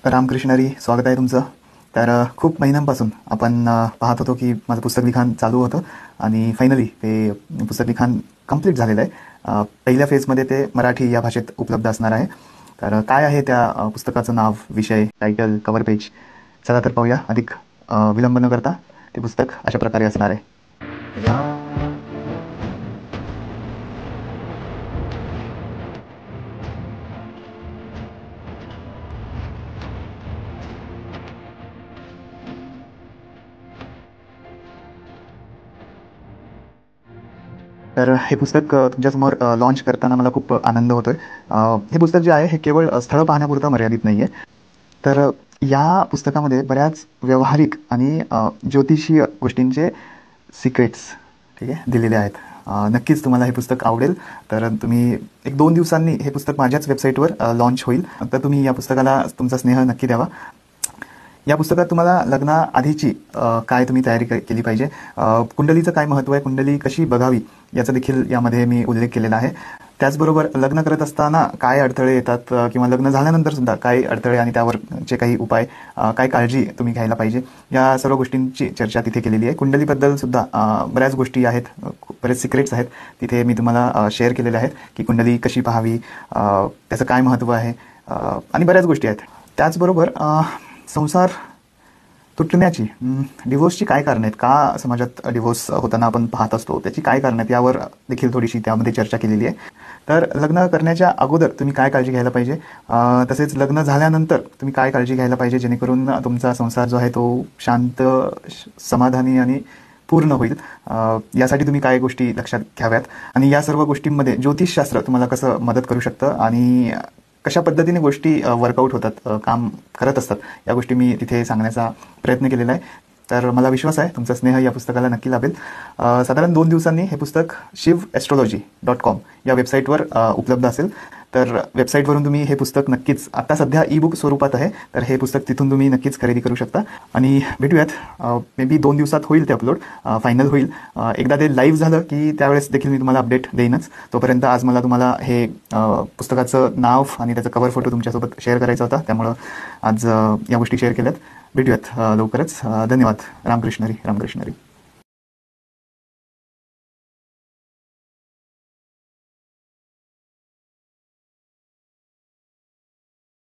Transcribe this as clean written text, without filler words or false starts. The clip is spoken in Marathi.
रामकृष्णरी, स्वागत आहे तुमचं. तर खूप महिन्यांपासून आपण पाहत होतो की माझं पुस्तक लिखाण चालू होतं आणि फायनली ते पुस्तक लिखाण कंप्लीट झालेलं आहे. पहिल्या फेजमध्ये ते मराठी या भाषेत उपलब्ध असणार आहे. तर काय आहे त्या पुस्तकाचं नाव, विषय, टायटल, कव्हर पेज, चला तर पाहूया. अधिक विलंब न करता ते पुस्तक अशा प्रकारे असणार आहे. तर हे पुस्तक तुमच्यासमोर लॉन्च करताना मला खूप आनंद होतोय. हे पुस्तक जे आहे हे केवळ स्थळं पाहण्यापुरतं मर्यादित नाही आहे. तर या पुस्तकामध्ये बऱ्याच व्यावहारिक आणि ज्योतिषीय गोष्टींचे सिक्रेट्स ठीक आहे दिलेले आहेत. नक्कीच तुम्हाला हे पुस्तक आवडेल. तर तुम्ही 1-2 दिवसांनी हे पुस्तक माझ्याच वेबसाईटवर लॉन्च होईल. तर तुम्ही या पुस्तकाला तुमचा स्नेह नक्की द्यावा. या पुस्तकात तुम्हाला लग्नाआधीची काय तुम्ही तयारी केली पाहिजे, कुंडलीचं काय महत्त्व आहे, कुंडली कशी बघावी याचा देखील यामध्ये मी उल्लेख केलेला आहे. त्याचबरोबर लग्न करत असताना काय अडथळे येतात किंवा लग्न झाल्यानंतर सुद्धा काय अडथळे आणि त्यावरचे काही उपाय, काय काळजी तुम्ही घ्यायला पाहिजे, या सर्व गोष्टींची चर्चा तिथे केलेली आहे. कुंडलीबद्दल सुद्धा बऱ्याच गोष्टी आहेत, बरेच सिक्रेट्स आहेत तिथे मी तुम्हाला शेअर केलेले आहेत की कुंडली कशी पाहावी, त्याचं काय महत्त्व आहे आणि बऱ्याच गोष्टी आहेत. त्याचबरोबर संसार तुटण्याची, डिव्होर्सची काय कारणं आहेत, का समाजात डिव्होर्स होताना आपण पाहत असतो, त्याची काय कारणं आहेत यावर देखील थोडीशी त्यामध्ये चर्चा केलेली आहे. तर लग्न करण्याच्या अगोदर तुम्ही काय काळजी घ्यायला पाहिजे, तसेच लग्न झाल्यानंतर तुम्ही काय काळजी घ्यायला पाहिजे जेणेकरून तुमचा संसार जो आहे तो शांत, समाधानी आणि पूर्ण होईल, यासाठी तुम्ही काय गोष्टी लक्षात घ्याव्यात आणि या सर्व गोष्टींमध्ये ज्योतिषशास्त्र तुम्हाला कसं मदत करू शकतं आणि कशा पद्धतीने गोष्टी वर्कआउट होतात, काम करत असतात, या गोष्टी मी तिथे सांगण्याचा प्रयत्न केलेला आहे. तर मला विश्वास आहे तुमचा स्नेह या पुस्तकाला नक्की लाभेल. साधारण 2 दिवसांनी हे पुस्तक shivastrology.com या वेबसाईटवर उपलब्ध असेल. तर वेबसाईटवरून तुम्ही हे पुस्तक नक्कीच, आता सध्या ई-बुक स्वरूपात आहे, तर हे पुस्तक तिथून तुम्ही नक्कीच खरेदी करू शकता. आणि भेटूयात, मे बी 2 दिवसात होईल ते अपलोड, फायनल होईल. एकदा ते लाईव्ह झालं की त्यावेळेस देखील मी तुम्हाला अपडेट देईनच. तोपर्यंत आज मला तुम्हाला हे पुस्तकाचं नाव आणि त्याचा कव्हर फोटो तुमच्यासोबत शेअर करायचा होता, त्यामुळं आज या गोष्टी शेअर केल्यात. भेटूयात लवकरच. धन्यवाद. रामकृष्णरी, रामकृष्णरी.